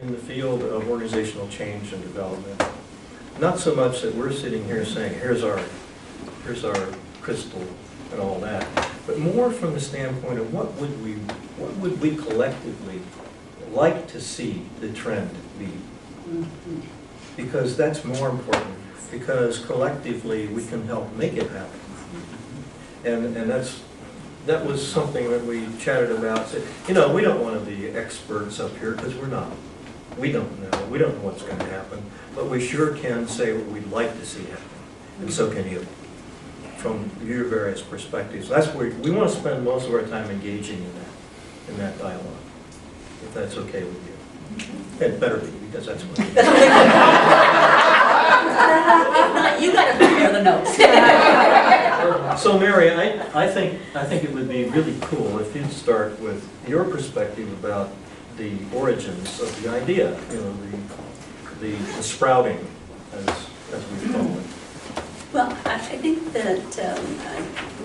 in the field of organizational change and development. Not so much that we're sitting here saying, here's our crystal and all that, but more from the standpoint of what would we collectively like to see the trend be? Because that's more important, because collectively we can help make it happen. And that was something that we chatted about. Said, you know, we don't want to be experts up here because we're not. We don't know. We don't know what's going to happen. But we sure can say what we'd like to see happen. And so can you, from your various perspectives. That's where we want to spend most of our time engaging in that dialogue, if that's okay with you. It better be, because that's what If not, you got to prepare the notes. So Mary, I think it would be really cool if you'd start with your perspective about the origins of the idea, you know, the sprouting, as we call it. Well, I think that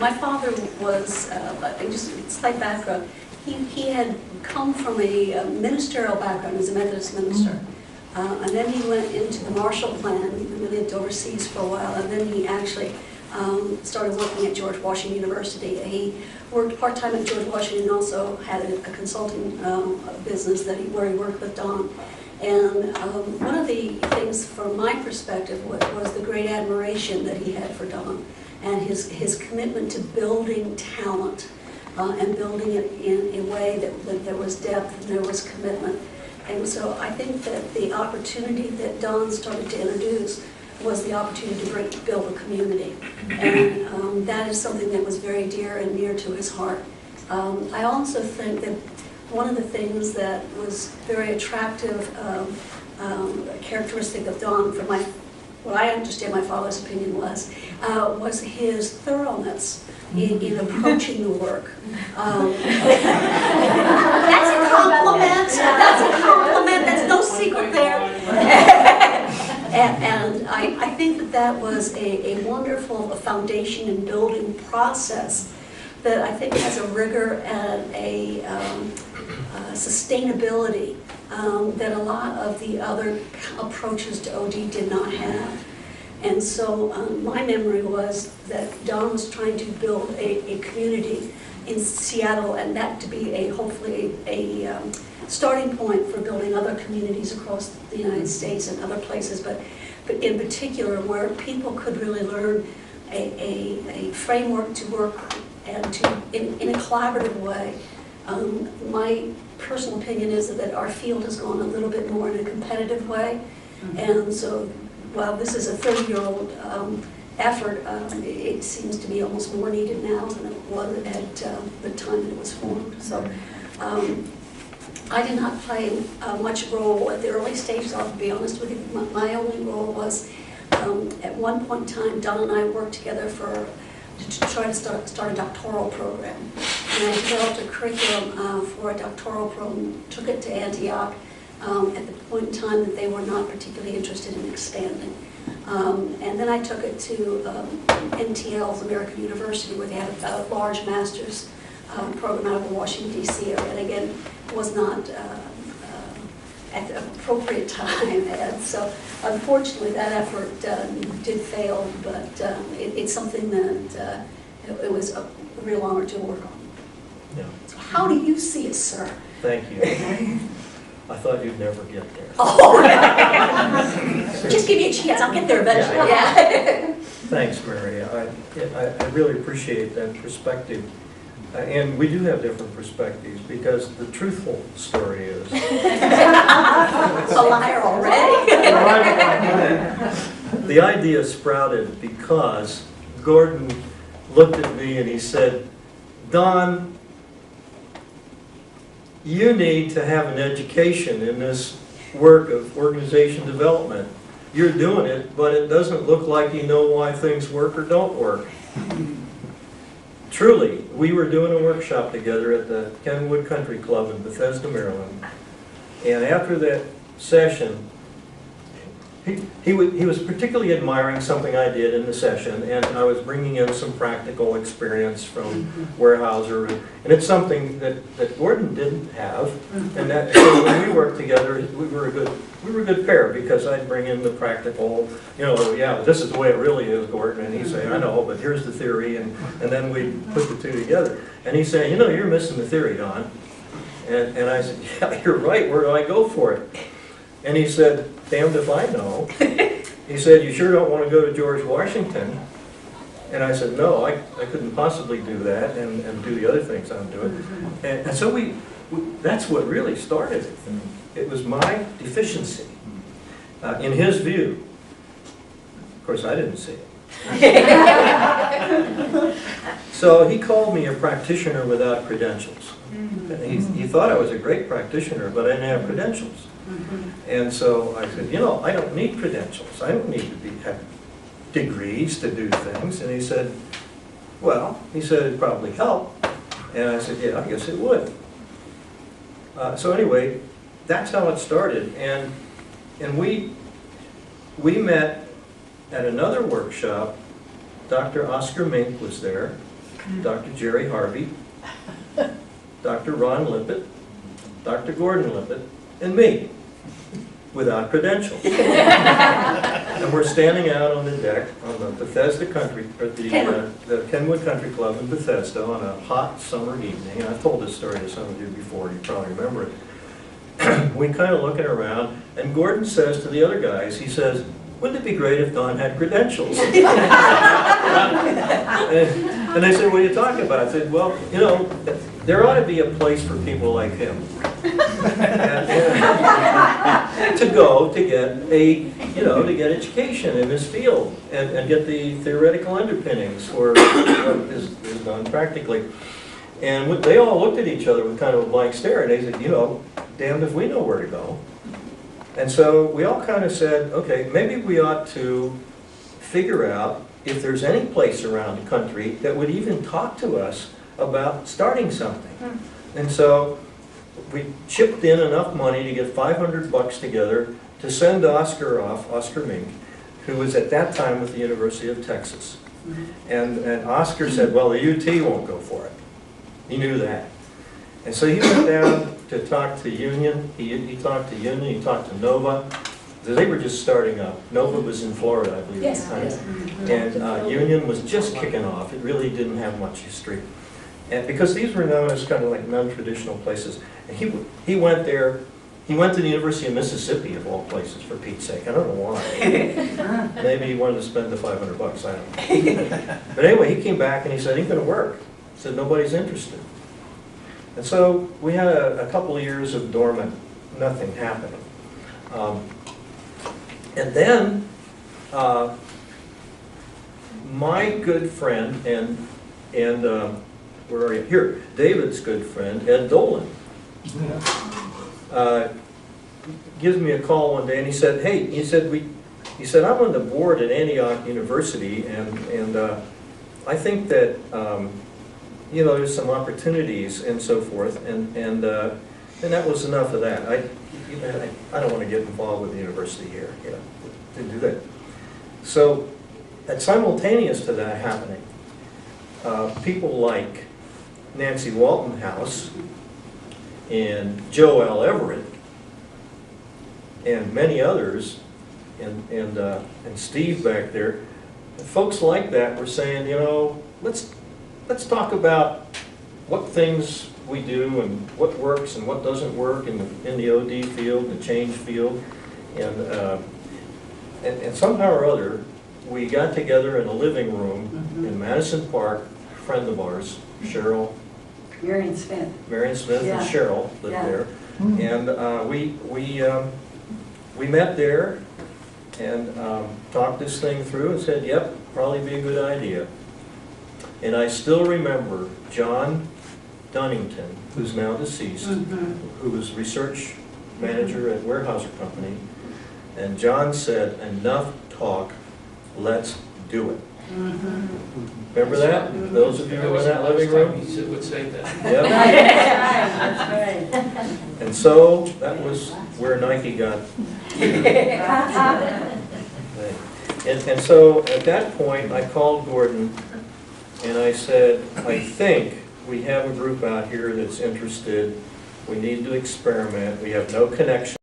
my father was, just a slight background, he had come from a ministerial background as a Methodist minister. And then he went into the Marshall Plan. He lived overseas for a while, and then he actually started working at George Washington University. He worked part-time at George Washington and also had a consulting business where he worked with Don. And one of the things from my perspective was the great admiration that he had for Don and his commitment to building talent and building it in a way that there was depth and there was commitment. And so I think that the opportunity that Don started to introduce was the opportunity to build a community. And that is something that was very dear and near to his heart. I also think that one of the things that was very attractive, characteristic of Don, from what I understand my father's opinion was his thoroughness in approaching the work. That's a compliment. That's a compliment. That's no secret there. And I think that was a wonderful foundation and building process that I think has a rigor and a sustainability that a lot of the other approaches to OD did not have. And so my memory was that Don was trying to build a community in Seattle, and that to be hopefully a starting point for building other communities across the United States and other places, but in particular where people could really learn a framework to work and in a collaborative way. My personal opinion is that our field has gone a little bit more in a competitive way, and so while this is a 30-year-old effort, it seems to be almost more needed now than it was at the time that it was formed. So I did not play much role at the early stages, I'll be honest with you. My only role was, at one point in time, Don and I worked together to try to start a doctoral program. And I developed a curriculum for a doctoral program, took it to Antioch at the point in time that they were not particularly interested in expanding. And then I took it to NTL's American University, where they had a large master's program out of the Washington, D.C. area. And again, was not at the appropriate time. And so unfortunately that effort did fail, but it's something that it was a real honor to work on. Yeah. So how do you see it, sir? Thank you. I thought you'd never get there. Oh, just give me a chance. I'll get there eventually. Yeah. Thanks, Mary. I really appreciate that perspective. And we do have different perspectives, because the truthful story is... A liar already. The idea sprouted because Gordon looked at me and he said, Don, you need to have an education in this work of organization development. You're doing it, but it doesn't look like you know why things work or don't work. Truly, we were doing a workshop together at the Kenwood Country Club in Bethesda, Maryland. And after that session, he was particularly admiring something I did in the session, and I was bringing in some practical experience from Weyerhaeuser, and it's something that Gordon didn't have, and that, so when we worked together, we were a good pair, because I'd bring in the practical, you know, yeah, this is the way it really is, Gordon, and he'd say, I know, but here's the theory, and then we'd put the two together. And he'd say, you know, you're missing the theory, Don. And I said, yeah, you're right, where do I go for it? And he said, damned if I know. He said, you sure don't want to go to George Washington? And I said, no, I couldn't possibly do that and do the other things I'm doing. And so that's what really started it. It was my deficiency, in his view. Of course, I didn't see it. So he called me a practitioner without credentials. He thought I was a great practitioner, but I didn't have credentials. And so I said, you know, I don't need credentials. I don't need to have degrees to do things. And he said, well, he said it'd probably help. And I said, yeah, I guess it would. So anyway, that's how it started. And we met at another workshop. Dr. Oscar Mink was there, Dr. Jerry Harvey, Dr. Ron Lippitt, Dr. Gordon Lippitt, and me, without credentials. And we're standing out on the deck on the Bethesda Country, or the Kenwood Country Club in Bethesda on a hot summer evening. And I've told this story to some of you before, you probably remember it. We kind of looking around, and Gordon says to the other guys, he says, wouldn't it be great if Don had credentials? And they said, what are you talking about? I said, well, you know, there ought to be a place for people like him to go to get education in this field and get the theoretical underpinnings for what is done practically. And they all looked at each other with kind of a blank stare, and they said, you know, damned if we know where to go. And so we all kind of said, okay, maybe we ought to figure out if there's any place around the country that would even talk to us about starting something. And so we chipped in enough money to get $500 together to send Oscar off, Oscar Mink, who was at that time with the University of Texas. And Oscar said, well, the UT won't go for it. He knew that. And so he went down to talk to Union. He talked to Union, he talked to Nova. They were just starting up. Nova was in Florida, I believe, at the time. And Union was just kicking off. It really didn't have much history. And because these were known as kind of like non-traditional places. And he went there, he went to the University of Mississippi, of all places, for Pete's sake. I don't know why. Maybe he wanted to spend the $500, I don't know. But anyway, he came back and he said, it ain't gonna work. He said, nobody's interested. And so we had a couple of years of dormant, nothing happening. And then my good friend and where are you? Here, David's good friend, Ed Dolan, gives me a call one day and he said, hey, he said, I'm on the board at Antioch University and I think that you know, there's some opportunities and so forth, and that was enough of that. I don't want to get involved with the university here, you know, to do that. So, simultaneous to that happening, people like Nancy Waltonhouse and Joe L. Everett and many others, and Steve back there, folks like that were saying, you know, let's talk about what things we do and what works and what doesn't work in the OD field, the change field, and somehow or other we got together in a living room in Madison Park. A friend of ours, Cheryl, Marion Smith, and Cheryl lived there, and we met there and talked this thing through and said, yep, probably be a good idea. And I still remember John Dunnington, who's now deceased, who was research manager at Weyerhaeuser Company, and John said, enough talk, let's do it. Remember that? Those of you who were in that living room? He would say that. Yep. That's right. And so that was where Nike got. And so at that point, I called Gordon and I said, I think we have a group out here that's interested. We need to experiment. We have no connection